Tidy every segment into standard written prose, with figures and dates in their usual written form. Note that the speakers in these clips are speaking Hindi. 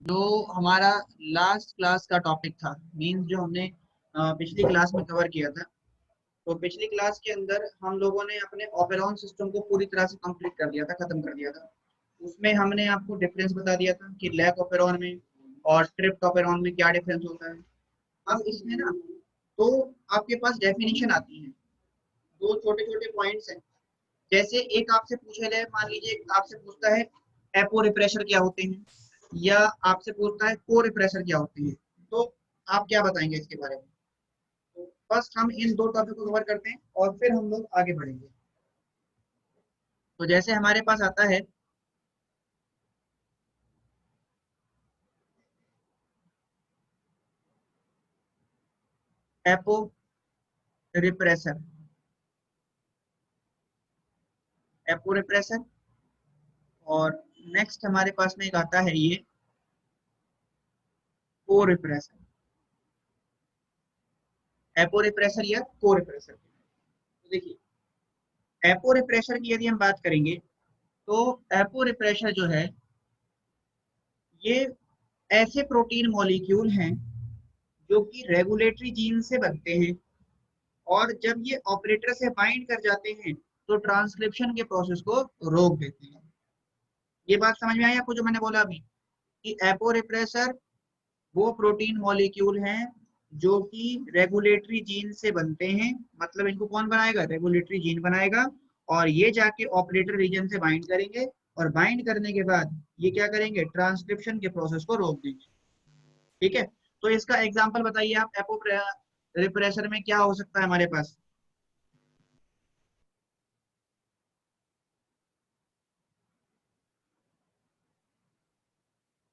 जो हमारा लास्ट क्लास का टॉपिक था, मीन्स जो हमने पिछली क्लास में कवर किया था। तो पिछली क्लास के अंदर हम लोगों ने अपने ऑपेरॉन सिस्टम को पूरी तरह से कंप्लीट कर दिया था, खत्म कर दिया था। उसमें हमने आपको डिफरेंस बता दिया था कि लैक ऑपेरॉन में और स्ट्रिप्ट ऑपेरॉन में क्या डिफरेंस होता है। अब इसमें ना तो आपके पास डेफिनेशन आती है, दो छोटे छोटे पॉइंट्स हैं। जैसे एक आपसे पूछे जाए, मान लीजिए आपसे पूछता है एपो रिप्रेशर क्या होते हैं, या आपसे पूछता है को रिप्रेशर क्या होते हैं, तो आप क्या बताएंगे इसके बारे में। तो फर्स्ट हम इन दो टॉपिक को कवर करते हैं और फिर हम लोग आगे बढ़ेंगे। तो जैसे हमारे पास आता है एपो रिप्रेशर, एपो रिप्रेशर, और नेक्स्ट हमारे पास में एक आता है ये को रिप्रेशर, एपो रिप्रेशर या को रिप्रेशर। तो देखिए एपो रिप्रेशर की यदि हम बात करेंगे तो एपो रिप्रेशर जो है ये ऐसे प्रोटीन मॉलिक्यूल हैं जो कि रेगुलेटरी जीन से बनते हैं, और जब ये ऑपरेटर से बाइंड कर जाते हैं तो ट्रांसक्रिप्शन के प्रोसेस को रोक देते हैं। ये बात समझ में आई आपको जो मैंने बोला अभी, कि एपो रिप्रेशर वो प्रोटीन मॉलिक्यूल हैं जो कि रेगुलेटरी जीन से बनते हैं, मतलब इनको कौन बनाएगा, रेगुलेटरी जीन बनाएगा, और ये जाके ऑपरेटर रीजन से बाइंड करेंगे, और बाइंड करने के बाद ये क्या करेंगे, ट्रांसक्रिप्शन के प्रोसेस को रोक देंगे। ठीक है, तो इसका एग्जांपल बताइए आप, एपो रिप्रेशर में क्या हो सकता है हमारे पास।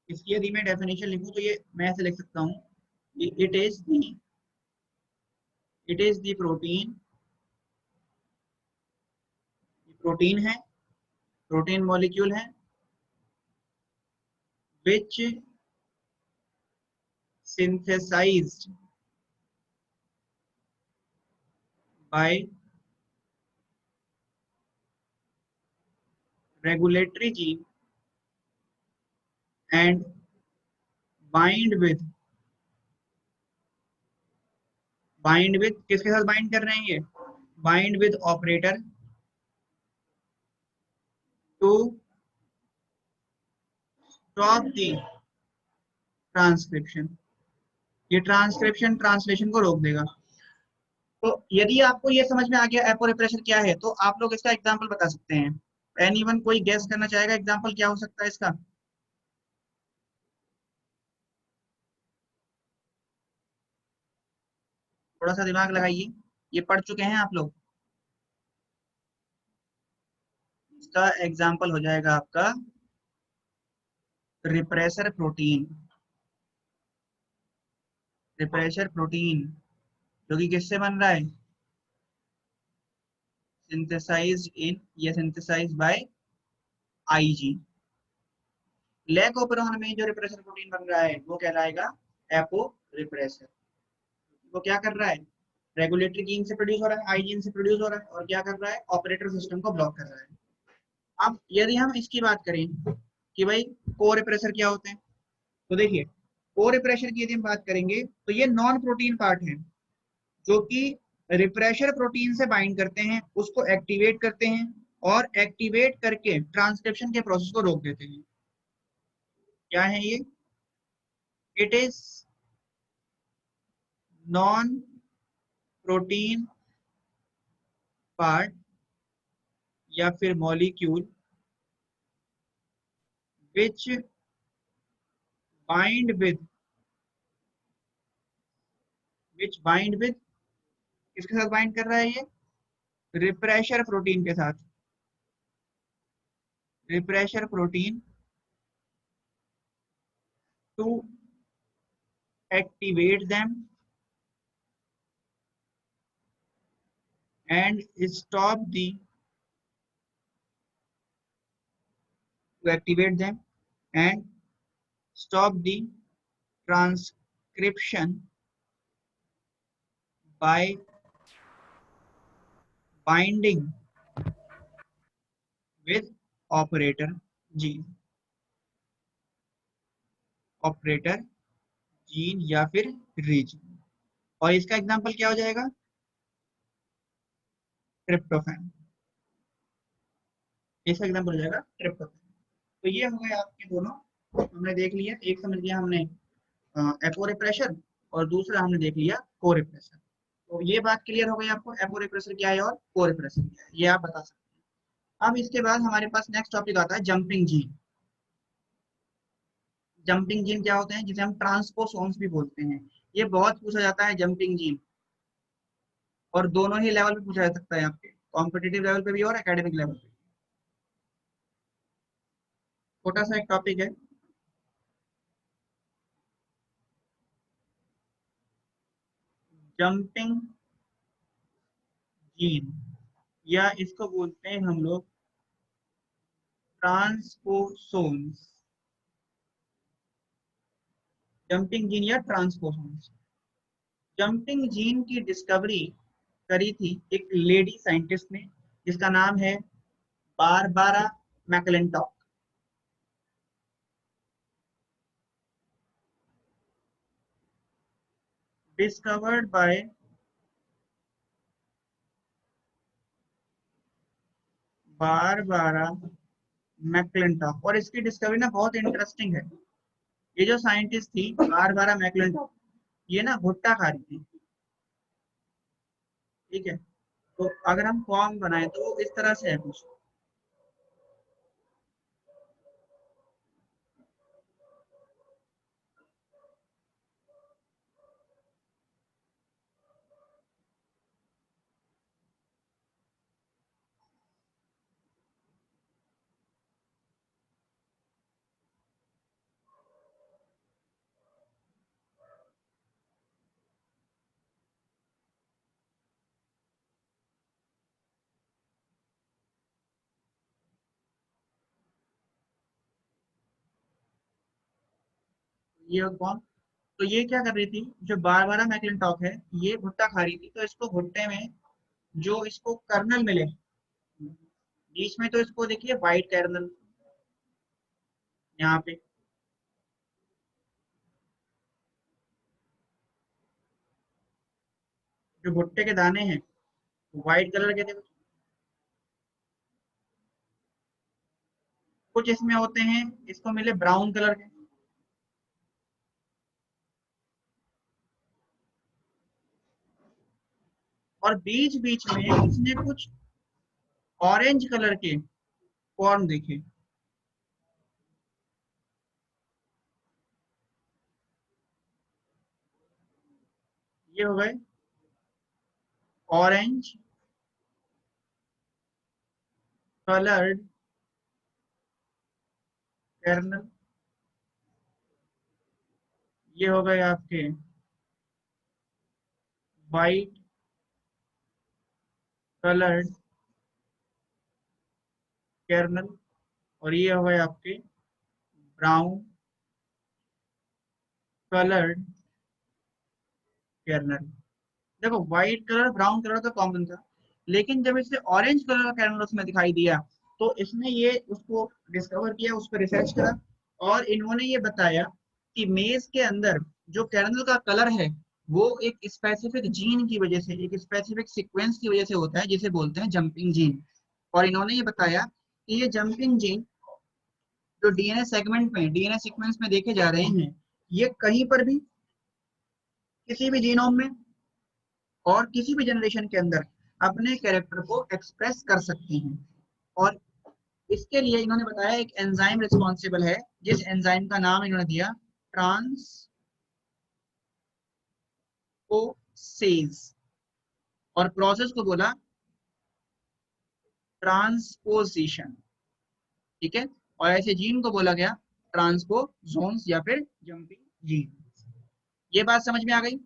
इसकी यदि मैं डेफिनेशन लिखूं तो ये मैं ऐसे लिख सकता हूँ, it is the protein, protein है, प्रोटीन मॉलिक्यूल है विच synthesized by regulatory gene and bind with, bind with किसके साथ बाइंड कर रहे हैं ये, bind with operator to stop the transcription, ये ट्रांसक्रिप्शन ट्रांसलेशन को रोक देगा। तो यदि आपको ये समझ में आ गया एपो रिप्रेशर क्या है, तो आप लोग इसका एग्जांपल बता सकते हैं। एनीवन कोई गेस करना चाहेगा एग्जांपल क्या हो सकता है इसका। थोड़ा सा दिमाग लगाइए, ये पढ़ चुके हैं आप लोग। इसका एग्जांपल हो जाएगा आपका रिप्रेशर प्रोटीन, रिप्रेशर प्रोटीन जो कि किससे बन रहा है, सिंथेसाइज्ड इन या synthesised by IG. Lac operon में जो रिप्रेशर प्रोटीन बन रहा है वो कहलाएगा एपो रिप्रेशर। वो क्या कर रहा है, रेगुलेटरी जीन से प्रोड्यूस हो रहा है, आई जीन से प्रोड्यूस हो रहा है, और क्या कर रहा है, ऑपरेटर सिस्टम को ब्लॉक कर रहा है। अब यदि हम इसकी बात करें कि भाई को रिप्रेशर क्या होते हैं, तो देखिए को रिप्रेशर की यदि हम बात करेंगे तो ये नॉन प्रोटीन पार्ट है जो कि रिप्रेशर प्रोटीन से बाइंड करते हैं, उसको एक्टिवेट करते हैं, और एक्टिवेट करके ट्रांसक्रिप्शन के प्रोसेस को रोक देते हैं। क्या है ये, it is non protein part या फिर molecule which bind with, which bind with किसके साथ बाइंड कर रहा है ये, रिप्रेशर प्रोटीन के साथ, repressor protein to activate them and stop the, to activate them and stop the transcription by binding with operator gene, operator, gene या फिर रीजन। और इसका एग्जांपल क्या हो जाएगा? ट्रिप्टोफैन। इसका एग्जांपल हो जाएगा ट्रिप्टोफैन। तो ये हो गए आपके दोनों, हमने देख लिया। एक समझ लिया हमने एपो रिप्रेशर, और दूसरा हमने देख लिया को रिप्रेशर। तो ये बात क्लियर हो गई आपको, एपो रिप्रेशर क्या है और को रिप्रेशर क्या है, ये आप बता सकते हैं। अब इसके बाद हमारे पास नेक्स्ट टॉपिक आता है जंपिंग जीन। जंपिंग जीन क्या होते हैं? जिसे हम ट्रांसपोसोन्स भी बोलते हैं। ये बहुत पूछा जाता है जंपिंग जीन, और दोनों ही लेवल पे पूछा जा सकता है, आपके कॉम्पिटिटिव लेवल पे भी और एकेडमिक लेवल पे। छोटा सा एक टॉपिक है। जंपिंग जीन, या इसको बोलते हैं हम लोग ट्रांसपोसोन्स। जंपिंग जीन या ट्रांसपोसोन्स। जंपिंग जीन की डिस्कवरी करी थी एक लेडी साइंटिस्ट ने, जिसका नाम है Barbara McClintock. Discovered by Barbara McClintock. और इसकी डिस्कवरी ना बहुत इंटरेस्टिंग है। ये जो साइंटिस्ट थी बारबारा मैकलिंटॉक, ये ना भुट्टा खा रही थी, ठीक है। तो अगर हम फॉर्म बनाए तो इस तरह से है कुछ। ये कौन? तो ये क्या कर रही थी, जो बारबारा मैकलिंटॉक है, ये भुट्टा खा रही थी। तो इसको भुट्टे में जो इसको कर्नल मिले बीच में, तो इसको देखिए व्हाइट कर्नल यहाँ पे, जो भुट्टे के दाने हैं व्हाइट कलर के थे। कुछ इसमें होते हैं, इसको मिले ब्राउन कलर के। और बीच बीच में इसने कुछ ऑरेंज कलर के कॉर्न देखे। ये हो गए ऑरेंज कलर्ड कर्नल। ये हो गए आपके वाइट कलर्ड कर्नल। और ये हो गए आपके ब्राउन कलर्ड कर्नल। देखो व्हाइट कलर ब्राउन कलर तो कॉमन था, लेकिन जब इसे ऑरेंज कलर का कैरमल उसमें दिखाई दिया, तो इसने ये उसको डिस्कवर किया, उस पर रिसर्च करा, और इन्होंने ये बताया कि मेज के अंदर जो कैरमल का कलर है, वो एक स्पेसिफिक जीन की वजह से, एक स्पेसिफिक सीक्वेंस की वजह से होता है, जिसे बोलते हैं जंपिंग जीन। और इन्होंने ये बताया कि ये जंपिंग जीन जो डीएनए सेगमेंट में, डीएनए सीक्वेंस में देखे जा रहे हैं, ये कहीं पर भी किसी भी जीनोम में और किसी भी जनरेशन के अंदर अपने कैरेक्टर को एक्सप्रेस कर सकती हैं। और इसके लिए इन्होंने बताया एक एंजाइम रिस्पॉन्सिबल है, जिस एंजाइम का नाम इन्होंने दिया ट्रांसपोसेज, और प्रोसेस को बोला ट्रांसपोजिशन, ठीक है। और ऐसे जीन को बोला गया ट्रांसपोजोन्स या फिर जंपिंग जीन। ये बात समझ में आ गई?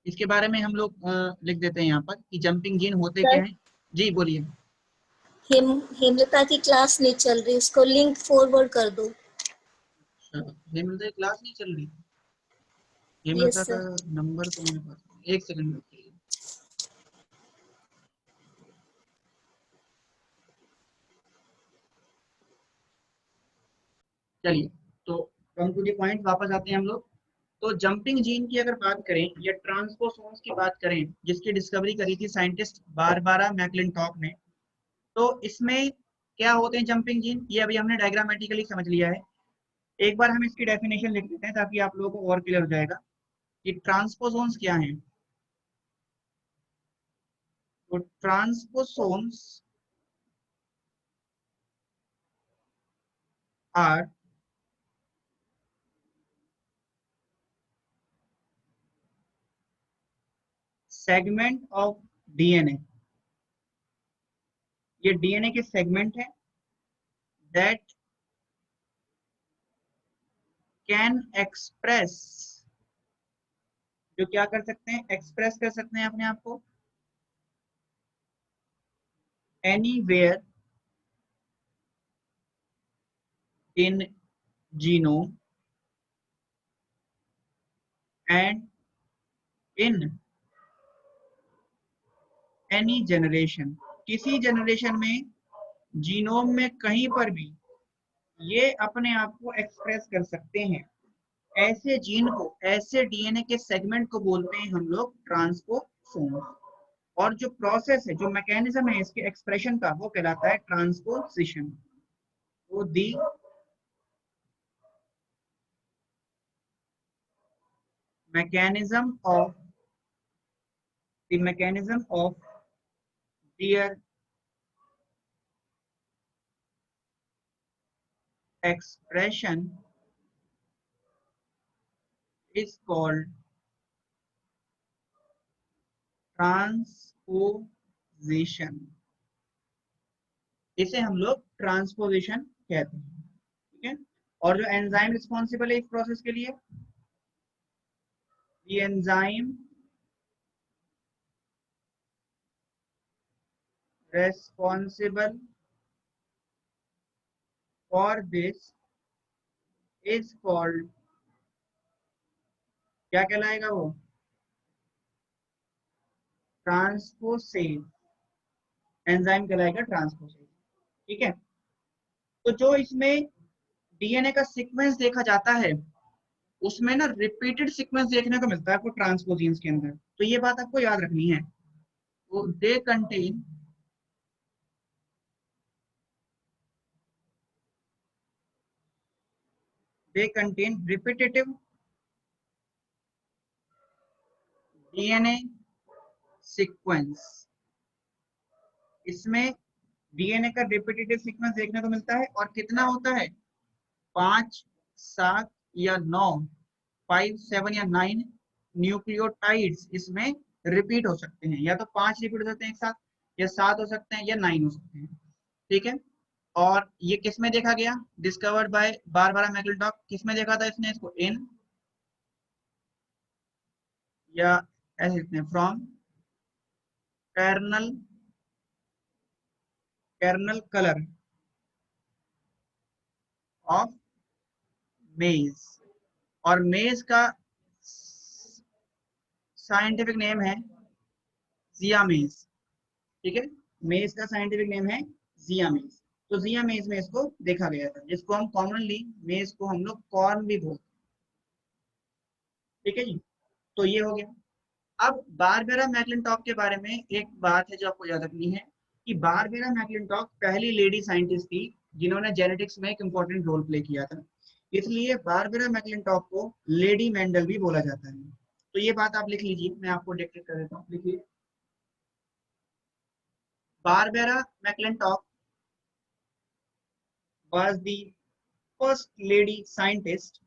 इसके बारे में हम लोग लिख देते हैं यहाँ पर कि जंपिंग जीन होते क्या सर, हैं। जी बोलिए। हेमलता की क्लास नहीं चल रही, उसको लिंक फॉरवर्ड कर दो। हेमलता की क्लास नहीं चल रही? यस हेमलता का सर। नंबर तो मेरे पास नहीं। एक सेकंड रुकिए। चलिए, तो कम टू द पॉइंट वापस आते हैं हम लोग। तो जंपिंग जीन की अगर बात करें या ट्रांसपोसोम्स की बात करें, जिसकी डिस्कवरी करी थी साइंटिस्ट बारबारा मैकलिंटॉक ने, तो इसमें क्या होते हैं जंपिंग जीन, ये अभी हमने डायग्रामेटिकली समझ लिया है। एक बार हम इसकी डेफिनेशन लिख देते हैं ताकि आप लोगों को और क्लियर हो जाएगा कि ट्रांसपोसोम्स क्या हैं। तो ट्रांसपोसोम्स आर सेगमेंट ऑफ डीएनए, ये डीएनए के सेगमेंट है दैट कैन एक्सप्रेस, जो क्या कर सकते हैं, एक्सप्रेस कर सकते हैं अपने आप को anywhere in genome and in any generation, किसी जनरेशन में जीनोम में कहीं पर भी ये अपने आप को एक्सप्रेस कर सकते हैं। ऐसे जीन को, ऐसे डीएनए के सेगमेंट को बोलते हैं हम लोग ट्रांसपोसोम। और जो प्रोसेस है, जो मैकेनिज्म है इसके एक्सप्रेशन का, वो कहलाता है ट्रांसपोजिशन। तो दी mechanism of the mechanism of their expression is called transposition. इसे हम लोग ट्रांसपोजिशन कहते हैं, ठीक है। और जो एंजाइम रिस्पॉन्सिबल है इस प्रोसेस के लिए, the enzyme responsible for this is called, क्या कहलाएगा वो, ट्रांसपोसेज। एंजाइम कहलाएगा ट्रांसपोसेज, ठीक है। तो जो इसमें डीएनए का सीक्वेंस देखा जाता है, उसमें ना रिपीटेड सीक्वेंस देखने को मिलता है आपको ट्रांसपोजीन्स के अंदर, तो ये बात आपको याद रखनी है। तो they contain repetitive DNA sequence. इसमें डीएनए का रिपीटेटिव सीक्वेंस देखने को मिलता है, और कितना होता है, 5, 7 या 9, 5, 7 या 9 न्यूक्लियोटाइड्स इसमें रिपीट हो सकते हैं। या तो 5 रिपीट हो सकते हैं एक साथ, या 7 हो सकते हैं, या 9 हो सकते हैं, ठीक है। और ये किस में देखा गया, डिस्कवर्ड बाय बारबारा मैकलिंटॉक, किस में देखा था इसने इसको, इन, या ऐसे लिखते हैं from kernel, kernel colour of maize. और मेज का साइंटिफिक नेम है जियामेज, ठीक है। मेज का साइंटिफिक नेम है जियामेज। तो जियामेज में इसको देखा गया था, जिसको हम कॉमनली मेज को हम लोग कॉर्न भी बोलते हैं, ठीक है जी। तो ये हो गया। अब बारबेरा मैकलिंटॉक के बारे में एक बात है जो आपको याद रखनी है, कि बारबेरा मैकलिंटॉक पहली लेडी साइंटिस्ट थी जिन्होंने जेनेटिक्स में एक इंपॉर्टेंट रोल प्ले किया था। इसलिए बारबेरा मैकलिंटॉक को लेडी मेंडल भी बोला जाता है। तो ये बात आप लिख लीजिए, मैं आपको डिक्टेट कर देता हूँ, लिखिए। Barbara McClintock was the first lady scientist.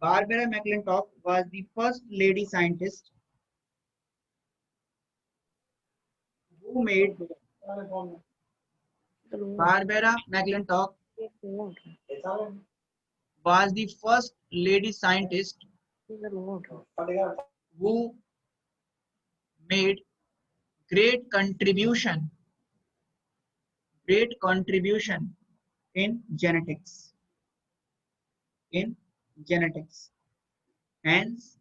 Barbara McClintock was the first lady scientist who made, Barbara McClintock was the first lady scientist who made great contribution, great contribution in genetics, in genetics. Hence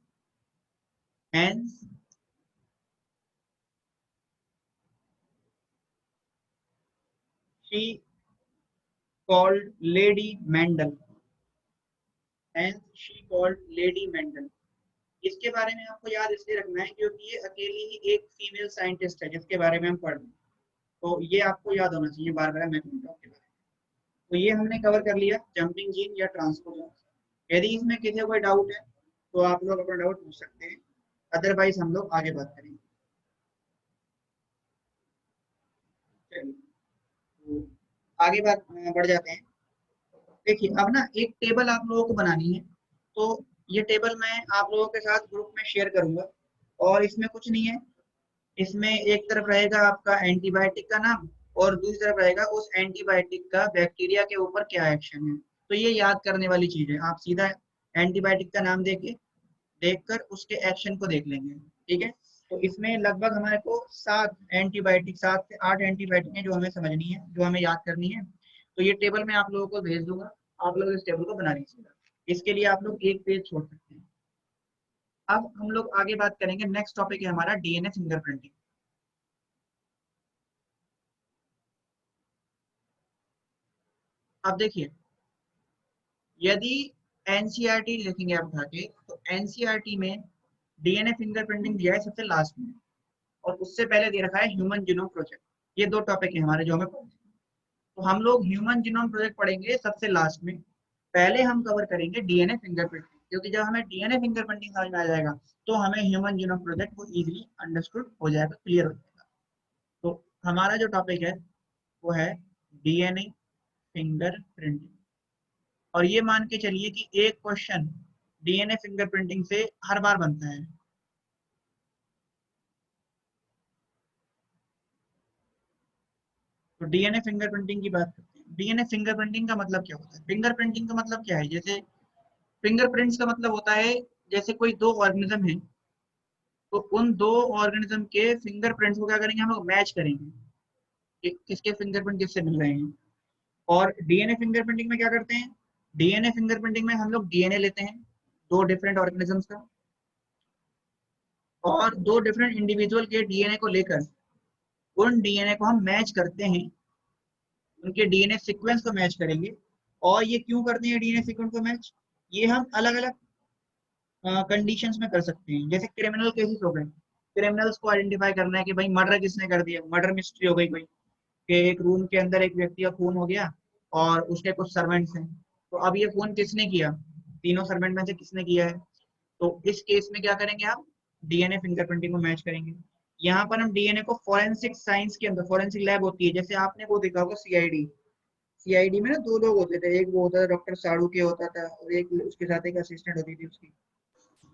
she called Lady Mendel, and she called Lady Mendel. इसके बारे में आपको याद इसलिए रखना है क्योंकि ये अकेली ही एक फीमेल साइंटिस्ट है जिसके बारे में हम पढ़ रहे हैं, तो ये आपको याद होना चाहिए बार बार मैक्लिंटॉक के बारे में। तो ये हमने कवर कर लिया जंपिंग जीन या ट्रांसपोजन। यदि इसमें किसी को कोई डाउट है तो आप लोग अपना डाउट पूछ सकते हैं, अदरवाइज हम लोग आगे बात करेंगे। चलिए तो आगे बात बढ़ जाते हैं। देखिए अब ना एक टेबल आप लोगों को बनानी है, तो ये टेबल मैं आप लोगों के साथ ग्रुप में शेयर करूंगा, और इसमें कुछ नहीं है, इसमें एक तरफ रहेगा आपका एंटीबायोटिक का नाम और दूसरी तरफ रहेगा उस एंटीबायोटिक का बैक्टीरिया के ऊपर क्या एक्शन है। तो ये याद करने वाली चीज है, आप सीधा एंटीबायोटिक का नाम देखकर उसके एक्शन को देख लेंगे, ठीक है। तो इसमें लगभग हमारे को 7 से 8 एंटीबायोटिक है जो हमें समझनी है, जो हमें याद करनी है। तो ये टेबल मैं आप लोगों को भेज दूंगा, आप लोग इस टेबल को बना लीजिएगा। इसके लिए आप लोग एक पेज छोड़ सकते हैं। अब हम लोग आगे बात करेंगे, नेक्स्ट टॉपिक है हमारा डीएनए फिंगरप्रिंटिंग। अब देखिए, यदि एनसीईआरटी लिखेंगे आप उठा के, तो एनसीईआरटी में डीएनए फिंगरप्रिंटिंग दिया है सबसे लास्ट में, और उससे पहले दे रखा है ह्यूमन जीनोम प्रोजेक्ट। ये दो टॉपिक है हमारे जो हमें पढ़ने हैं। तो हम लोग ह्यूमन जीनोम प्रोजेक्ट पढ़ेंगे सबसे लास्ट में, पहले हम कवर करेंगे डीएनए फिंगरप्रिंटिंग, क्योंकि जब हमें डीएनए फिंगरप्रिंटिंग समझ में आ जाएगा तो हमें ह्यूमन जीनोम प्रोजेक्ट को इजीली अंडरस्टूड हो जाएगा, क्लियर हो जाएगा। तो हमारा जो टॉपिक है वो है डीएनए फिंगरप्रिंटिंग, और ये मान के चलिए कि एक क्वेश्चन डीएनए फिंगरप्रिंटिंग से हर बार बनता है। तो डीएनए फिंगरप्रिंटिंग की बात करते हैं। डीएनए फिंगरप्रिंटिंग का मतलब क्या होता है? फिंगरप्रिंटिंग का मतलब क्या है? जैसे फिंगरप्रिंट्स का मतलब होता है जैसे कोई दो ऑर्गेनिज्म है, तो उन दो ऑर्गेनिज्म के फिंगरप्रिंट्स को क्या करेंगे, हम लोग मैच करेंगे कि किसके फिंगरप्रिंट किससे मिल रहे हैं। और डीएनए फिंगरप्रिंटिंग में क्या करते हैं? डीएनए फिंगरप्रिंटिंग में हम लोग डीएनए लेते हैं दो डिफरेंट ऑर्गेनिजम्स का, और दो डिफरेंट इंडिविजुअल के डीएनए को लेकर उन डीएनए को हम मैच करते हैं, उनके डीएनए सीक्वेंस को मैच करेंगे। और ये क्यों करते हैं डीएनए सीक्वेंस को मैच? ये हम अलग अलग कंडीशंस में कर सकते हैं। जैसे क्रिमिनल केसेस हो गए, क्रिमिनल्स को आइडेंटिफाई करना है कि भाई मर्डर किसने कर दिया, मर्डर मिस्ट्री हो गई कोई, कि एक रूम के अंदर एक व्यक्ति का खून हो गया और उसके कुछ सर्वेंट्स हैं, तो अब ये खून किसने किया, तीनों सर्वेंट में से किसने किया है। तो इस केस में क्या करेंगे, आप डीएनए फिंगरप्रिंटिंग को मैच करेंगे। यहाँ पर हम डीएनए को फॉरेंसिक साइंस के अंदर, फॉरेंसिक लैब होती है, जैसे आपने वो देखा होगा सीआईडी, सीआईडी में ना दो लोग होते थे, एक वो होता था डॉक्टर साड़ू के होता था और एक उसके साथ एक असिस्टेंट होती थी उसकी,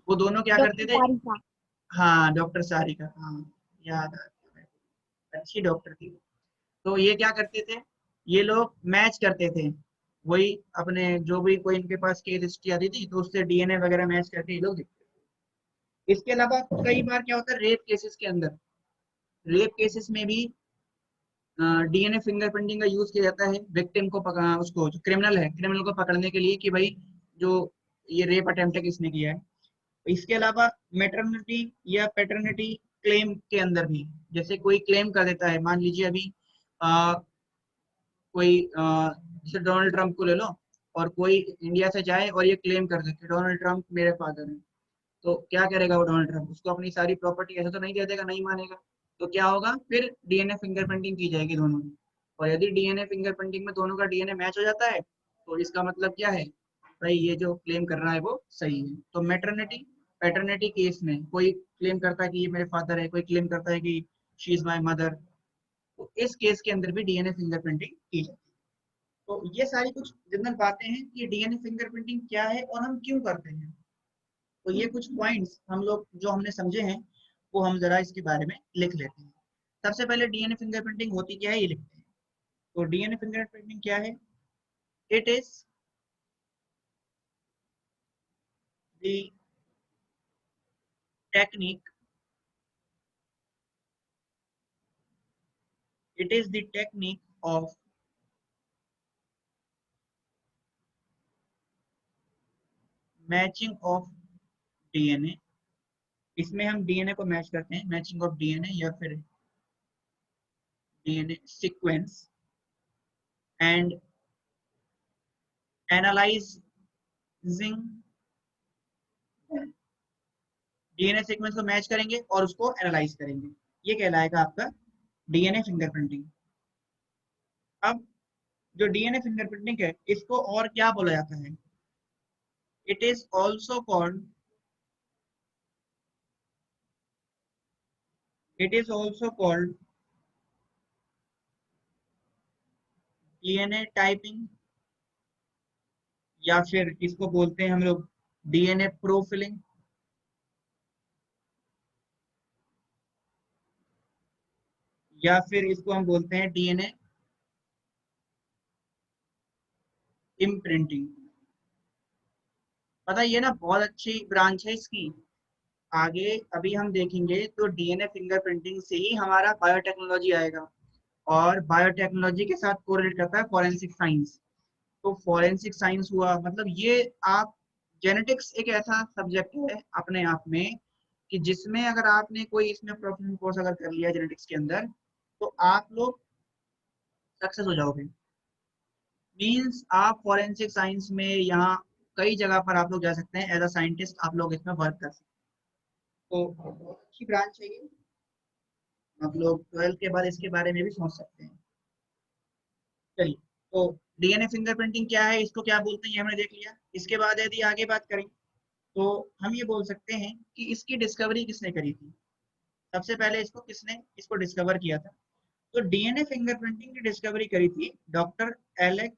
वो दोनों क्या करते डॉक्टर थे? सारिका। हाँ डॉक्टर सारिका, हाँ याद आ गया, अच्छी डॉक्टर थी। तो ये क्या करते थे, ये लोग मैच करते थे, वही अपने जो भी कोई इनके पास केस हिस्ट्री आती थी तो उससे डीएनए वगैरह मैच करके ये लोग देखते थे। इसके अलावा कई बार क्या होता है, रेप केसेस के अंदर, रेप केसेस में भी डीएनए फिंगरप्रिंटिंग का यूज किया जाता है विक्टिम को उसको जो क्रिमिनल है, क्रिमिनल को पकड़ने के लिए कि भाई जो ये रेप अटेम्प्ट है किसने किया है। इसके अलावा मेटर्निटी या पेटर्निटी क्लेम के अंदर भी, जैसे कोई क्लेम कर देता है, मान लीजिए अभी आ, कोई जैसे डोनाल्ड ट्रंप को ले लो, और कोई इंडिया से जाए और ये क्लेम कर दे कि डोनाल्ड ट्रंप मेरे फादर हैं, तो क्या करेगा वो डोनाल्ड ट्रंप, उसको अपनी सारी प्रॉपर्टी ऐसे तो नहीं दे देगा, नहीं मानेगा। तो क्या होगा, फिर डीएनए फिंगरप्रिंटिंग की जाएगी दोनों में, और यदि डीएनए फिंगरप्रिंटिंग में दोनों का डीएनए मैच हो जाता है तो इसका मतलब क्या है, भाई ये जो क्लेम कर रहा है वो सही है। तो मैटरनिटी पैटर्निटी केस में कोई क्लेम करता है कि ये मेरे फादर है, कोई क्लेम करता है कि शी इज माई मदर, तो इस केस के अंदर भी डीएनए फिंगरप्रिंटिंग की जाती है। तो ये सारी कुछ जनरल बातें हैं कि डीएनए फिंगरप्रिंटिंग क्या है और हम क्यों करते हैं। तो ये कुछ पॉइंट्स हम लोग जो हमने समझे हैं वो हम जरा इसके बारे में लिख लेते हैं। सबसे पहले डीएनए फिंगरप्रिंटिंग होती क्या है ये लिखते हैं। तो डीएनए फिंगरप्रिंटिंग क्या है? It is the technique, it is the technique of matching of DNA. इसमें हम डीएनए को मैच करते हैं, मैचिंग ऑफ डीएनए या फिर DNA sequence and analysing DNA sequence को मैच करेंगे और उसको एनालाइज करेंगे, ये कहलाएगा आपका डीएनए फिंगरप्रिंटिंग। अब जो डीएनए फिंगरप्रिंटिंग है इसको और क्या बोला जाता है? It is also called DNA typing, या फिर इसको बोलते हैं हम लोग डीएनए प्रोफिलिंग, या फिर इसको हम बोलते हैं डीएनए इम्प्रिंटिंग। पता ये ना बहुत अच्छी ब्रांच है इसकी। आगे अभी हम देखेंगे तो डीएनए फिंगरप्रिंटिंग से ही हमारा बायोटेक्नोलॉजी आएगा, और बायोटेक्नोलॉजी के साथ कोरिलेट करता है फॉरेंसिक साइंस। तो फॉरेंसिक साइंस हुआ मतलब ये आप, जेनेटिक्स एक ऐसा सब्जेक्ट है अपने आप में कि जिसमें अगर आपने कोई इसमें प्रोफेशनल कोर्स अगर कर लिया जेनेटिक्स के अंदर तो आप लोग सक्सेस हो जाओगे। मींस आप फॉरेंसिक साइंस में यहाँ कई जगह पर आप लोग जा सकते हैं, एज अ साइंटिस्ट आप लोग इसमें वर्क कर सकते हैं। तो बहुत अच्छी ब्रांच है ये, आप लोग 12th के बाद इसके बारे में भी सोच सकते हैं। चलिए, तो डीएनए फिंगरप्रिंटिंग क्या है, इसको क्या बोलते हैं, ये हमने देख लिया। इसके बाद यदि आगे बात करें तो हम ये बोल सकते हैं कि इसकी डिस्कवरी किसने करी थी। सबसे पहले इसको किसने इसको डिस्कवर किया था? तो डीएनए फिंगरप्रिंटिंग की डिस्कवरी करी थी डॉक्टर एलेक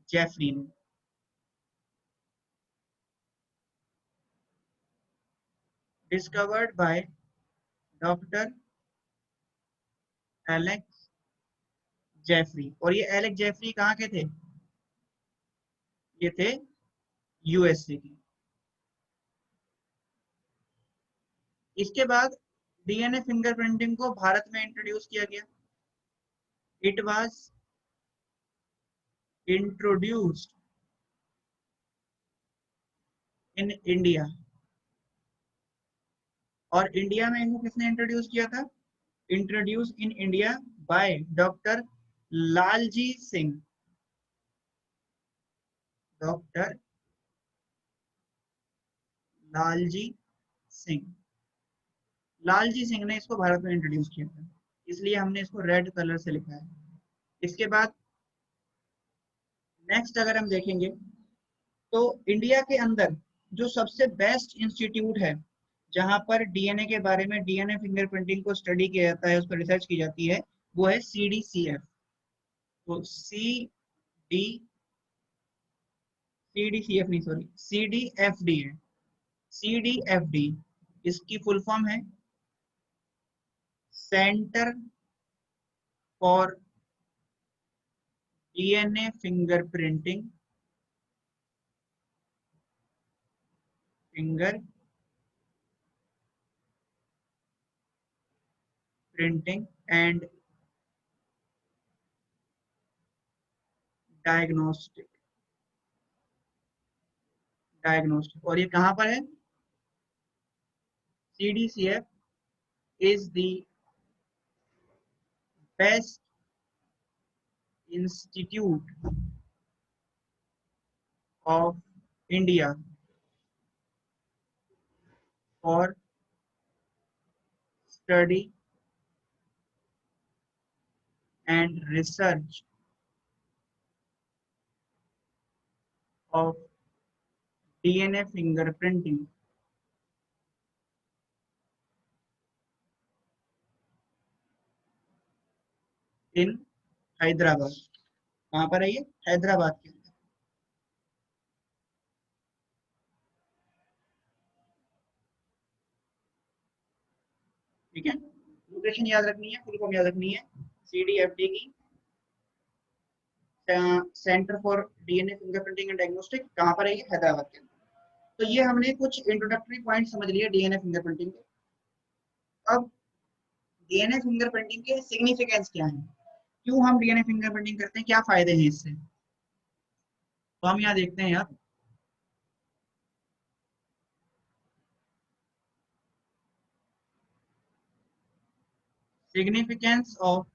जेफरी ने। Discovered by doctor Alec Jeffrey. और ये एलेक जेफरी कहाँ के थे? ये थे यूएसए की। इसके बाद डीएनए फिंगरप्रिंटिंग को भारत में इंट्रोड्यूस किया गया। It was introduced in India. और इंडिया में इनको किसने इंट्रोड्यूस किया था? Introduce in India by doctor Lalji Singh. Doctor Lalji Singh. Lalji Singh ने इसको भारत में इंट्रोड्यूस किया था, इसलिए हमने इसको रेड कलर से लिखा है। इसके बाद नेक्स्ट अगर हम देखेंगे तो इंडिया के अंदर जो सबसे बेस्ट इंस्टीट्यूट है जहां पर डीएनए के बारे में, डीएनए फिंगरप्रिंटिंग को स्टडी किया जाता है, उस पर रिसर्च की जाती है, वो है सीडीसीएफ। तो सीडीसीएफ नहीं, सॉरी, सीडीएफडी है। सीडीएफडी इसकी फुल फॉर्म है centre for DNA finger printing and diagnostic. और ये कहां पर है? CDCF is the best institute of India for study and research of DNA fingerprinting in Hyderabad. कहाँ पर है ये? हैदराबाद के अंदर। ठीक है, लोकेशन याद रखनी है, फुल फॉर्म याद रखनी है। CDFD की centre for DNA fingerprinting and diagnostic कहाँ पर है? ये हैदराबाद के अंदर। तो ये हमने कुछ इंट्रोडक्टरी पॉइंट समझ लिए डीएनए फिंगरप्रिंटिंग के। अब डीएनए फिंगरप्रिंटिंग के सिग्निफिकेंस क्या है, क्यों हम डीएनए फिंगरप्रिंटिंग करते हैं, क्या फायदे हैं इससे, तो हम यहाँ देखते हैं यार। सिग्निफिकेंस ऑफ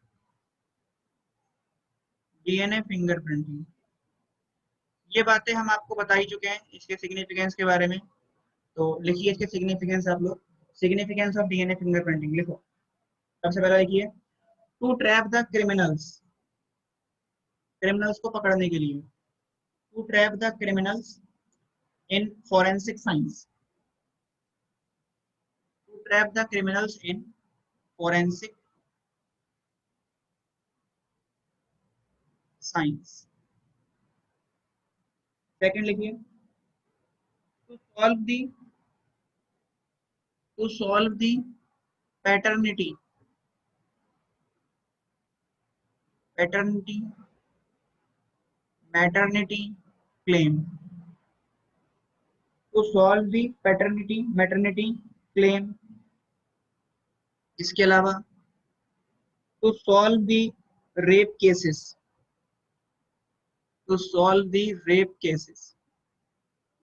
डीएनए फिंगरप्रिंटिंग, ये बातें हम आपको बता ही चुके हैं इसके सिग्निफिकेंस के बारे में। तो लिखिए इसके सिग्निफिकेंस आप लोग। सिग्निफिकेंस ऑफ डीएनए फिंगरप्रिंटिंग लिखो। सबसे पहला लिखिए, to trap the criminals, criminals को पकड़ने के लिए, to trap the criminals in forensic science, to trap the criminals in forensic science. Second लिखिए, to solve the, to solve the paternity, paternity maternity claim, to solve the paternity maternity claim. इसके अलावा to solve the rape cases, to solve the rape cases,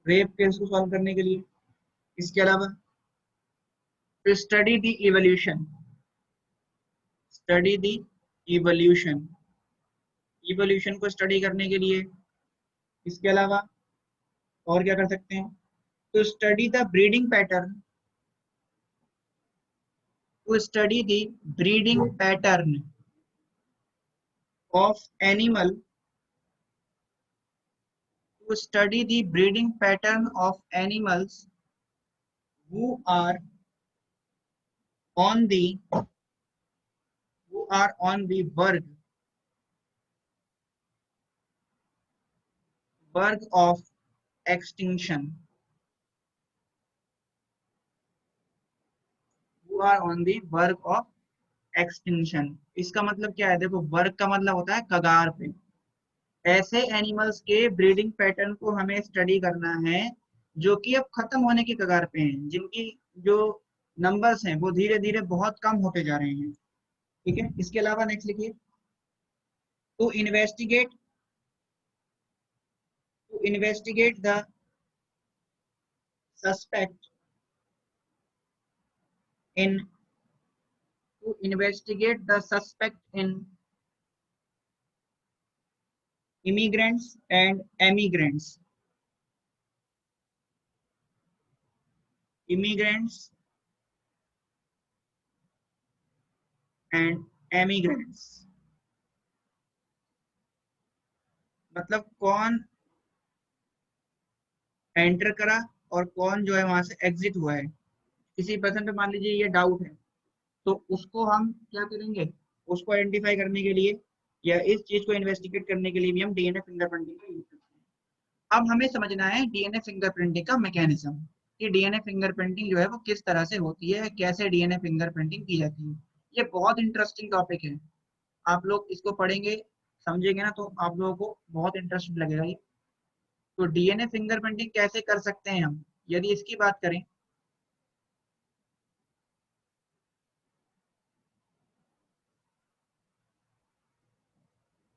rape case को सॉल्व करने के लिए। इसके अलावा to study the evolution, study the evolution, evolution को स्टडी करने के लिए। इसके अलावा और क्या कर सकते हैं, to study the breeding pattern, to study the breeding pattern of animal, to study the breeding pattern of animals who are on the, who are on the verge of extinction, who are on the verge of extinction। इसका मतलब क्या है, देखो वर्ग का मतलब होता है कगार पे। ऐसे एनिमल्स के ब्रीडिंग पैटर्न को हमें स्टडी करना है जो कि अब खत्म होने की कगार पे हैं, जिनकी जो नंबर्स हैं वो धीरे धीरे बहुत कम होते जा रहे हैं। ठीक है, इसके अलावा नेक्स्ट लिखिए, to investigate, to investigate the suspect in, to investigate the suspect in immigrants and emigrants, immigrants and emigrants। मतलब कौन एंटर करा और कौन जो है वहां से एग्जिट हुआ है। किसी पर्सन पे मान लीजिए ये डाउट है, तो उसको हम क्या करेंगे, उसको आइडेंटिफाई करने के लिए या इस चीज को इन्वेस्टिगेट करने के लिए भी हम डीएनए फिंगरप्रिंटिंग का यूज करते हैं। अब हमें समझना है डीएनए फिंगरप्रिंटिंग का मैकेनिज्म, कि डीएनए फिंगरप्रिंटिंग जो है वो किस तरह से होती है, कैसे डीएनए फिंगरप्रिंटिंग की जाती है। ये बहुत इंटरेस्टिंग टॉपिक है, आप लोग इसको पढ़ेंगे समझेंगे ना तो आप लोगों को बहुत इंटरेस्टिंग लगेगा ये। तो डीएनए फिंगरप्रिंटिंग कैसे कर सकते हैं हम, यदि इसकी बात करें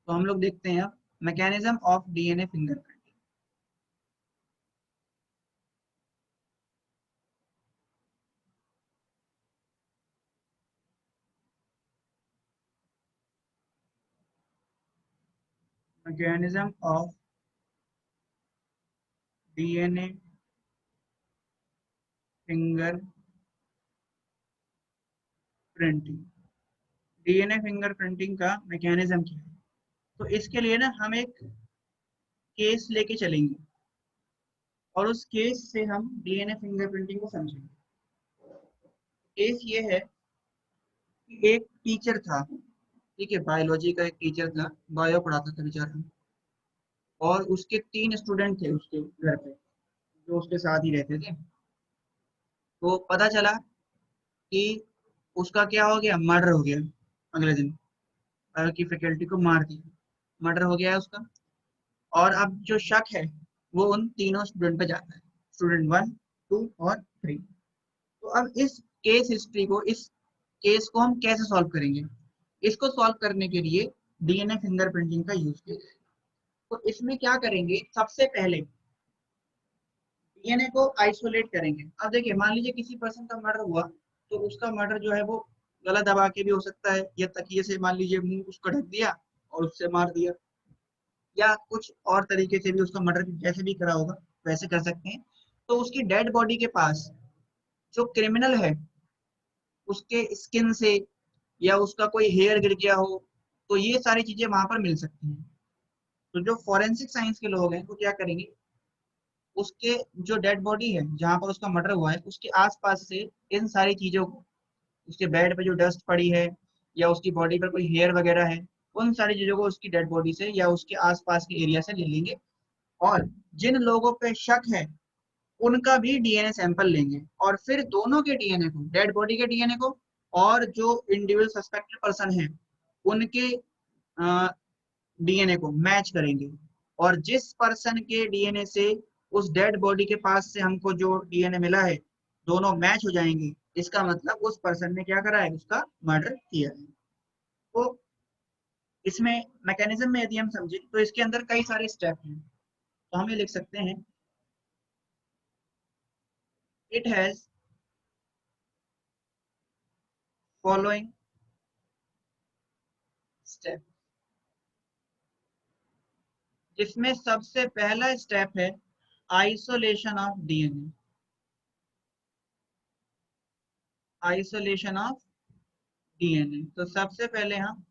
तो हम लोग देखते हैं mechanism of DNA fingerprinting. Mechanism of DNA finger printing, DNA finger printing का मैकेनिज्म क्या है। तो इसके लिए ना हम एक केस लेके चलेंगे और उस केस से हम डीएनए फिंगर प्रिंटिंग को समझेंगे। केस ये है कि एक टीचर था, ठीक है, बायोलॉजी का एक टीचर था, बायो पढ़ाता था बेचारा, और उसके 3 स्टूडेंट थे उसके घर पे जो उसके साथ ही रहते थे। तो पता चला कि उसका क्या हो गया, मर्डर हो गया अगले दिन, की फैकल्टी को मार दिया, मर्डर हो गया है उसका। और अब जो शक है वो उन तीनों स्टूडेंट पे जाता है, स्टूडेंट 1, 2 और 3। तो अब इस केस हिस्ट्री को, इस केस को हम कैसे सॉल्व करेंगे, इसको सॉल्व करने के लिए डीएनए फिंगरप्रिंटिंग का यूज किया जाएगा। तो इसमें क्या करेंगे, सबसे पहले डीएनए को आइसोलेट करेंगे। अब देखिए मान लीजिए किसी पर्सन का मर्डर हुआ, तो उसका मर्डर जो है वो गला दबा के भी हो सकता है, या तकिए से मान लीजिए मुंह उसका ढक दिया और उससे मार दिया। या कुछ और तरीके से भी उसका मर्डर जैसे भी करा होगा वैसे कर सकते हैं, तो उसकी डेड बॉडी के पास जो क्रिमिनल है उसके स्किन से या उसका कोई हेयर गिर गया हो, तो ये सारी चीजें वहां पर मिल सकती हैं। तो जो फॉरेंसिक साइंस के लोग हैं वो क्या करेंगे, उसके जो डेड बॉडी है जहां पर उसका मर्डर हुआ है उसके आसपास से इन सारी चीजों को, उसके बेड पे जो डस्ट पड़ी है या उसकी बॉडी पर कोई हेयर वगैरह है, उन सारी चीजों को उसकी डेड बॉडी से या उसके आसपास के एरिया से ले लेंगे, और जिन लोगों पे शक है उनका भी डीएनए सैंपल लेंगे, और फिर दोनों के डीएनए को, डेड बॉडी के डीएनए को और जो इंडिविजुअल सस्पेक्टेड पर्सन है उनके डीएनए को मैच करेंगे, और जिस पर्सन के डीएनए से उस डेड बॉडी के पास से हमको जो डीएनए मिला है दोनों मैच हो जाएंगे, इसका मतलब उस पर्सन ने क्या करा है, उसका मर्डर किया है। तो इसमें मैकेनिज्म में यदि हम समझे तो इसके अंदर कई सारे स्टेप हैं, तो हम ये लिख सकते हैं, इट हैज फॉलोइंग स्टेप, जिसमें सबसे पहला स्टेप है isolation of DNA, isolation of DNA. तो सबसे पहले हम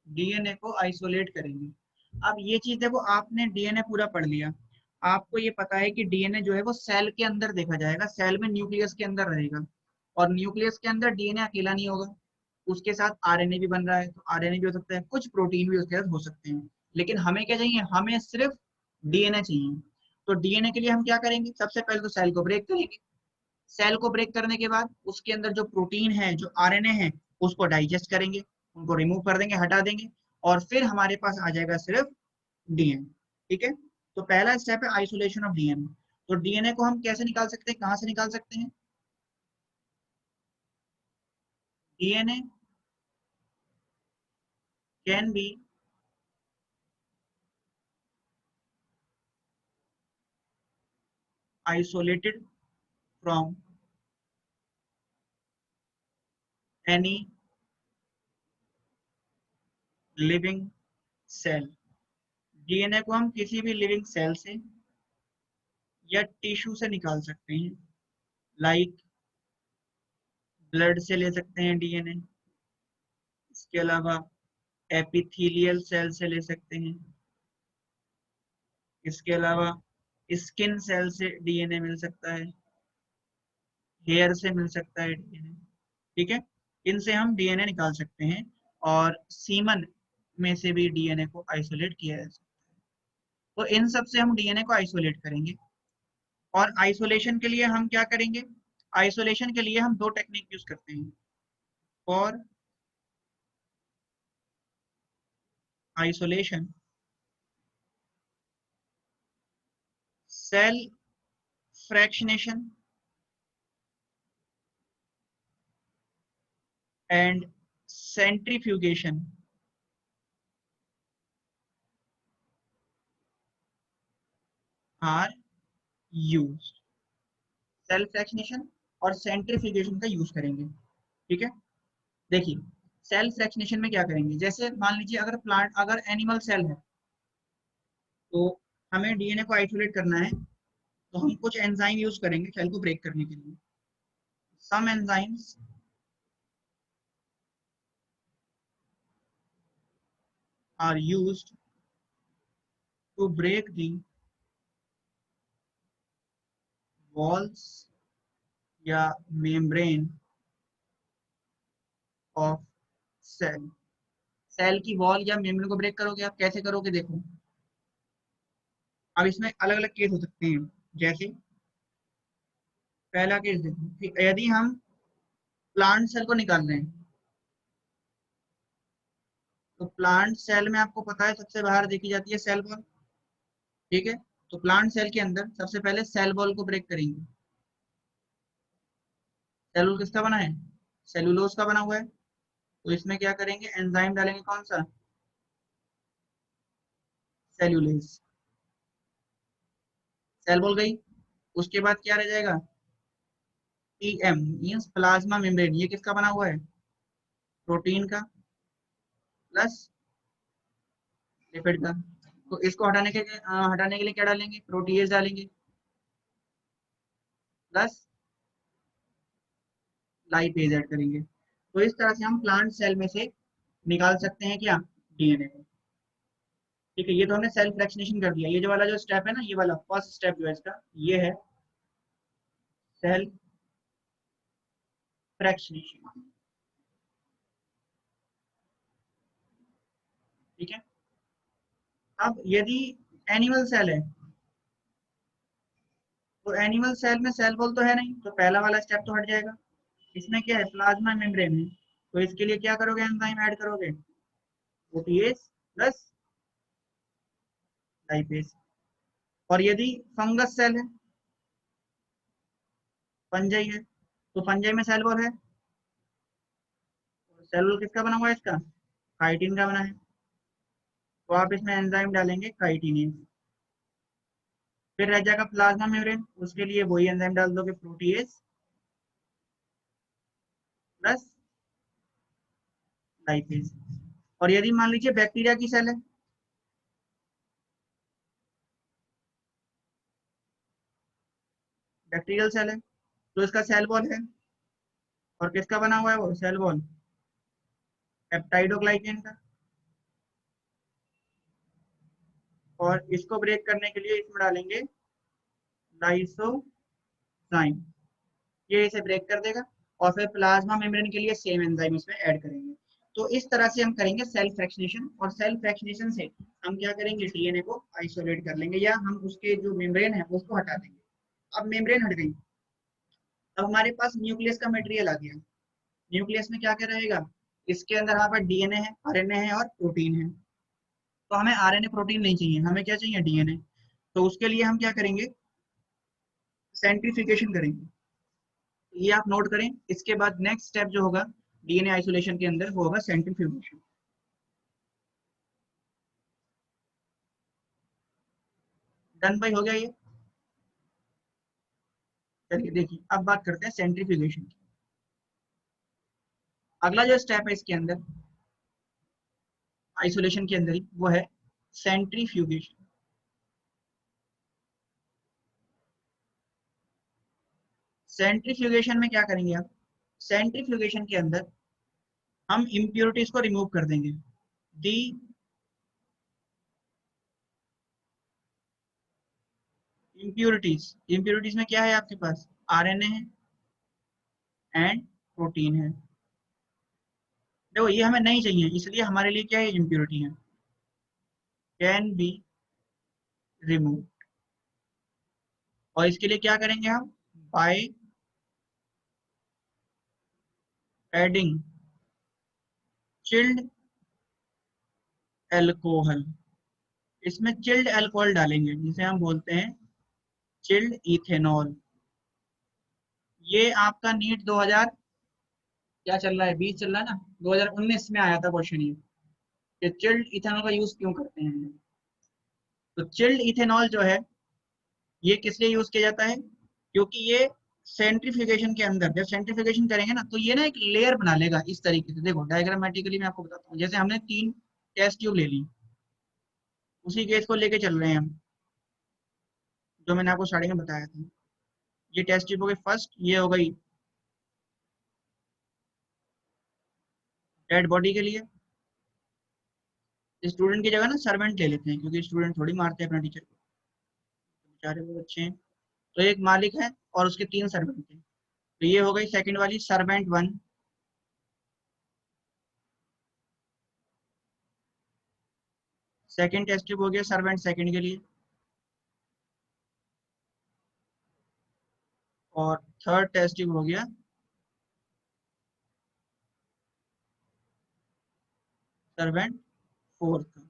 डीएनए को आइसोलेट करेंगे। अब ये चीज देखो, आपने डीएनए पूरा पढ़ लिया, आपको ये पता है कि डीएनए जो है वो सेल के अंदर देखा जाएगा, सेल में न्यूक्लियस के अंदर रहेगा, और न्यूक्लियस के अंदर डीएनए अकेला नहीं होगा, उसके साथ आरएनए भी बन रहा है, तो आरएनए भी हो सकता है, कुछ प्रोटीन भी उसके साथ हो सकते हैं, लेकिन हमें क्या चाहिए, हमें सिर्फ डीएनए चाहिए। तो डीएनए के लिए हम क्या करेंगे, सबसे पहले तो सेल को ब्रेक करेंगे, सेल को ब्रेक करने के बाद उसके अंदर जो प्रोटीन है, जो आरएनए है, उसको डाइजेस्ट करेंगे, उनको रिमूव कर देंगे, हटा देंगे, और फिर हमारे पास आ जाएगा सिर्फ डीएनए। ठीक है, तो पहला स्टेप है आइसोलेशन ऑफ डीएनए। तो डीएनए को हम कैसे निकाल सकते हैं, कहां से निकाल सकते हैं, DNA can be isolated from any living cell। DNA को हम किसी भी लिविंग सेल से या टिश्यू से निकाल सकते हैं, लाइक ब्लड से ले सकते हैं डीएनए, इसके अलावा एपिथेलियल सेल से ले सकते हैं, इसके अलावा स्किन सेल से डीएनए मिल सकता है, हेयर से मिल सकता है डीएनए। ठीक है, इनसे हम डीएनए निकाल सकते हैं, और सीमन में से भी डीएनए को आइसोलेट किया जा सकता है। तो इन सब से हम डीएनए को आइसोलेट करेंगे, और आइसोलेशन के लिए हम क्या करेंगे, आइसोलेशन के लिए हम दो टेक्निक यूज करते हैं। For isolation, cell fractionation and centrifugation are used. Cell fractionation और सेंट्रीफ्यूगेशन का यूज करेंगे। ठीक है, देखिए सेल फ्रैक्शनेशन में क्या करेंगे, जैसे मान लीजिए अगर प्लांट, अगर एनिमल सेल है, तो हमें डीएनए को आइसोलेट करना है, तो हम कुछ एंजाइम यूज करेंगे सेल को ब्रेक करने के लिए। Some enzymes are used to break the walls या membrane of cell। सेल की वॉल या मेम्ब्रेन को ब्रेक करोगे, आप कैसे करोगे, देखो अब इसमें अलग अलग केस हो सकते हैं। जैसे पहला केस देखो कि यदि हम प्लांट सेल को निकाल रहे हैं, तो प्लांट सेल में आपको पता है सबसे बाहर देखी जाती है सेल वॉल। ठीक है, तो प्लांट सेल के अंदर सबसे पहले सेल वॉल को ब्रेक करेंगे। सेल वॉल किसका बना है, सेलुलोज का बना हुआ है, तो इसमें क्या करेंगे, एंजाइम डालेंगे, कौन सा, सेल्यूलेज। सेल वॉल गई, उसके बाद क्या रह जाएगा, पीएम मींस प्लाज्मा मेम्ब्रेन, ये किसका बना हुआ है, प्रोटीन का प्लस लिपिड का। तो इसको हटाने के लिए क्या डालेंगे, प्रोटीएज डालेंगे प्लस लाइपेज ऐड करेंगे। तो इस तरह से हम प्लांट सेल में से निकाल सकते हैं क्या, डीएनए को। ठीक है, ये तो हमने सेल फ्रैक्शनेशन कर दिया। ये जो वाला जो स्टेप है ना, ये वाला फर्स्ट स्टेप जो है इसका, ये है सेल फ्रैक्शनेशन। ठीक है, अब यदि एनिमल सेल है, तो एनिमल सेल में सेल वॉल तो है नहीं, तो पहला वाला स्टेप तो हट जाएगा। इसमें क्या है, प्लाज्मा मेम्ब्रेन है, तो इसके लिए क्या करोगे, एंजाइम ऐड करोगे, प्रोटीएज प्लस लाइपेज। और यदि फंगस सेल है, फंजाई है, तो फंजाई में सेल वॉल है, सेल वॉल किसका बना हुआ है, इसका काइटिन का बना है, तो आप इसमें एंजाइम डालेंगे काइटिनेज। फिर रह जाएगा प्लाज्मा मेम्ब्रेन, उसके लिए वही एंजाइम डाल दोगे, प्रोटीएज प्लस लाइपेज। और यदि मान लीजिए बैक्टीरिया की सेल है, बैक्टीरियल सेल है, तो इसका सेल वॉल है, और किसका बना हुआ है वो सेल वॉल, पेप्टाइडोग्लाइकेन का। और इसको ब्रेक करने के लिए इसमें डालेंगे लाइसोजाइम, ये इसे ब्रेक कर देगा। और फिर प्लाज्मा मेम्ब्रेन के लिए सेम एंजाइम इसमें ऐड करेंगे। तो इस तरह से हम करेंगे सेल फ्रैक्शनेशन, और सेल फ्रैक्शनेशन से हम क्या करेंगे, डीएनए को आइसोलेट कर लेंगे, या हम उसके जो मेम्ब्रेन है उसको हटा देंगे। अब मेम्ब्रेन हट गई, अब हमारे पास न्यूक्लियस का मटेरियल आ गया। न्यूक्लियस में क्या क्या रहेगा, इसके अंदर हमारे पास डीएनए है, आरएनए है और प्रोटीन है। तो हमें आरएनए प्रोटीन नहीं चाहिए, हमें क्या चाहिए, डीएनए। तो उसके लिए हम क्या करेंगे, सेंट्रीफ्यूगेशन करेंगे। ये आप नोट करें। इसके बाद नेक्स्ट स्टेप जो होगा डीएनए आइसोलेशन के अंदर, वो होगा सेंट्रीफ्यूगेशन। डन भाई, हो गया ये। चलिए देखिए, अब बात करते हैं सेंट्रीफ्यूगेशन की। अगला जो स्टेप है इसके अंदर, आइसोलेशन के अंदर ही, वो है सेंट्रीफ्यूगेशन। सेंट्रीफ्यूगेशन में क्या करेंगे आप, सेंट्रीफ्यूगेशन के अंदर हम इम्प्योरिटीज को रिमूव कर देंगे। दी इम्प्योरिटीज में क्या है आपके पास, आरएनए है एंड प्रोटीन है। देखो ये हमें नहीं चाहिए, इसलिए हमारे लिए क्या है, इम्प्योरिटी है, कैन बी रिमूव। और इसके लिए क्या करेंगे हम, बाय एडिंग चिल्ड एल्कोहल। इसमें चिल्ड एल्कोहल डालेंगे, जिसे हम बोलते हैं चिल्ड इथेनॉल। ये आपका नीट 2000 क्या चल रहा है, 20 चल रहा है ना, 2019 में आया था क्वेश्चन ये, कि चिल्ड इथेनॉल का यूज क्यों करते हैं। तो चिल्ड इथेनॉल जो है, ये किस लिए यूज किया जाता है, क्योंकि ये सेंट्रीफ्यूगेशन के अंदर जब सेंट्रीफ्यूगेशन करेंगे ना, तो ये ना एक लेयर बना लेगा इस तरीके से। देखो डायग्रामेटिकली मैं आपको बताता हूँ, जैसे हमने 3 टेस्ट ट्यूब ले ली, उसी केस को लेके चल रहे हैं हम, जो मैंने आपको स्टार्टिंग में बताया था। ये टेस्ट ट्यूब हो गई फर्स्ट, ये हो गई डेड बॉडी के लिए। स्टूडेंट की जगह ना सर्वेंट ले लेते हैं, क्योंकि स्टूडेंट थोड़ी मारते हैं अपना टीचर को, बेचारे वो अच्छे हैं। तो एक मालिक है और उसके 3 सर्वेंट थे। तो ये हो गई सेकंड वाली, सर्वेंट 1। सेकंड टेस्ट ट्यूब हो गया सर्वेंट सेकंड के लिए। और थर्ड टेस्ट ट्यूब हो गया सर्वेंट 4 का।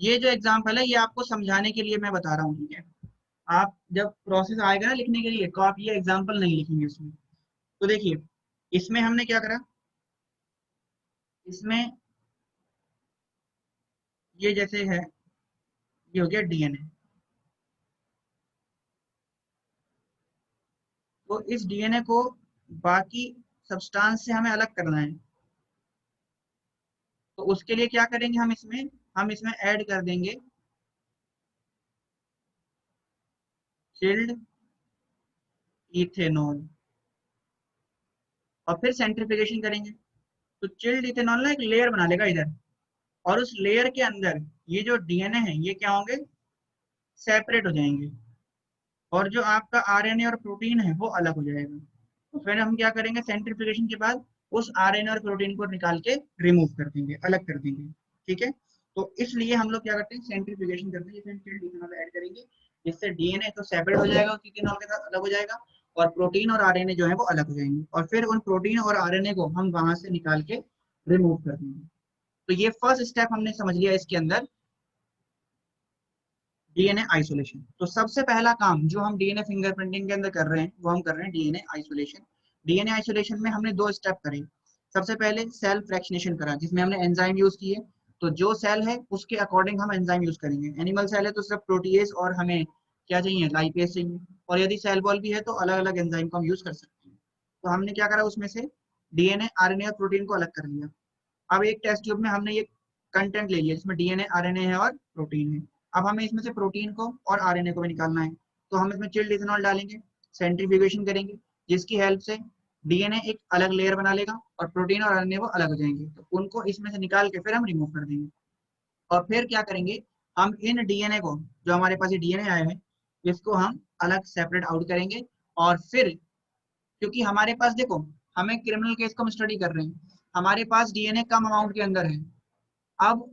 ये जो एग्जाम्पल है, ये आपको समझाने के लिए मैं बता रहा हूँ, ठीक है। आप जब प्रोसेस आएगा ना लिखने के लिए, तो आप ये एग्जाम्पल नहीं लिखेंगे इसमें। तो देखिए, इसमें हमने क्या करा, इसमें ये जैसे है, ये हो गया डीएनए। तो इस डीएनए को बाकी सब्सटेंस से हमें अलग करना है। तो उसके लिए क्या करेंगे, हम इसमें ऐड कर देंगे चिल्ड इथेनॉल और फिर सेंट्रीफ्यूगेशन करेंगे तो चिल्ड इथेनॉल ना एक लेयर बना लेगा इधर, और उस लेयर के अंदर ये जो डीएनए है ये क्या होंगे, सेपरेट हो जाएंगे, और जो आपका आरएनए और प्रोटीन है वो अलग हो जाएगा। तो फिर हम क्या करेंगे, सेंट्रीफ्यूगेशन के बाद उस आरएनए और प्रोटीन को निकाल के रिमूव कर देंगे, अलग कर देंगे। ठीक है, तो इसलिए हम लोग क्या करते हैं, सेंट्रीफ्यूगेशन करते हैं, चिल्ड इथेनॉल ऐड करेंगे, जिससे डीएनए तो सेपरेट हो जाएगा, उस इथेनॉल के साथ अलग हो जाएगा, और प्रोटीन और आरएनए जो है वो अलग हो जाएंगे, और फिर उन प्रोटीन और आरएनए को हम वहां से निकाल के रिमूव कर देंगे। तो ये फर्स्ट स्टेप हमने समझ लिया इसके अंदर, डीएनए आइसोलेशन। तो सबसे पहला काम जो हम डीएनए फिंगरप्रिंटिंग के अंदर कर रहे हैं वो हम कर रहे हैं डीएनए आइसोलेशन। डीएनए आइसोलेशन में हमने 2 स्टेप करे। सबसे पहले सेल फ्रैक्शनेशन करा, जिसमें हमने एंजाइम यूज किए। तो जो सेल है उसके अकॉर्डिंग हम एंजाइम यूज करेंगे। एनिमल सेल है तो सिर्फ प्रोटीएज और हमें क्या चाहिए, लाइपेज चाहिए, और यदि सेल वॉल भी है तो अलग अलग एंजाइम को हम यूज कर सकते हैं। तो हमने क्या करा, उसमें से डीएनए आरएनए और प्रोटीन को अलग कर लिया। अब एक टेस्ट ट्यूब में हमने ये कंटेंट ले लिया जिसमें डीएनए आरएनए है और प्रोटीन है। अब हमें इसमें से प्रोटीन को और आरएनए को भी निकालना है, तो हम इसमें चिल्ड इथेनॉल डालेंगे, सेंट्रीफ्यूगेशन करेंगे, जिसकी हेल्प से डीएनए एक अलग लेयर बना लेगा और प्रोटीन और आरएनए वो अलग हो जाएंगे। तो उनको इसमें से निकाल के फिर हम रिमूव कर देंगे, और फिर क्या करेंगे, हम इन डीएनए को, जो हमारे पास ये डीएनए आया है, इसको हम अलग सेपरेट आउट करेंगे। और फिर क्योंकि हमारे पास देखो, हमें क्रिमिनल केस को हम स्टडी कर रहे हैं, हमारे पास डीएनए कम अमाउंट के अंदर है। अब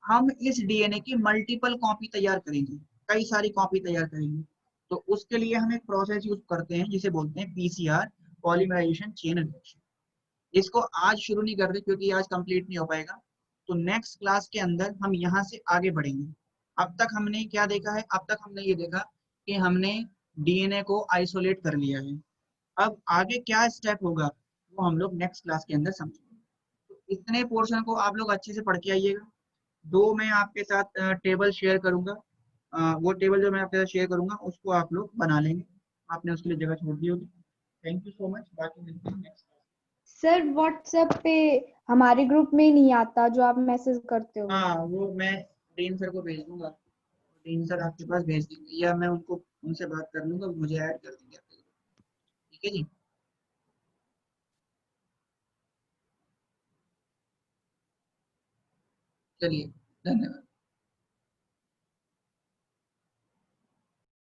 हम इस डीएनए की मल्टीपल कॉपी तैयार करेंगे, कई सारी कॉपी तैयार करेंगे। तो उसके लिए हम एक प्रोसेस यूज करते हैं जिसे बोलते हैं पीसीआर, पॉलीमराइजेशन चेन रिएक्शन। इसको आज शुरू नहीं कर रहे क्योंकि आज कंप्लीट नहीं हो पाएगा, तो नेक्स्ट क्लास के अंदर हम यहाँ से आगे बढ़ेंगे। अब तक हमने क्या देखा है, अब तक हमने ये देखा कि हमने डीएनए को आइसोलेट कर लिया है। अब आगे क्या स्टेप होगा वो हम लोग नेक्स्ट क्लास के अंदर समझेंगे। तो इतने पोर्शन को आप लोग अच्छे से पढ़ के आइएगा। 2 मैं आपके साथ टेबल शेयर करूंगा, वो टेबल जो मैं आपके साथ शेयर करूंगा उसको आप लोग बना लेंगे, आपने उसके लिए जगह छोड़ दी होगी। थैंक यू सो मच, बाकी मिलते हैं नेक्स्ट। सर व्हाट्सएप पे हमारे ग्रुप में नहीं आता जो आप मैसेज करते हो। हाँ, वो मैं डीन सर को भेज दूंगा, डीन सर आपके पास भेज देंगे, या मैं उनको उनसे बात कर लूंगा, मुझे ऐड कर देंगे आपके ग्रुप। ठीक है जी। चलिए, धन्यवाद।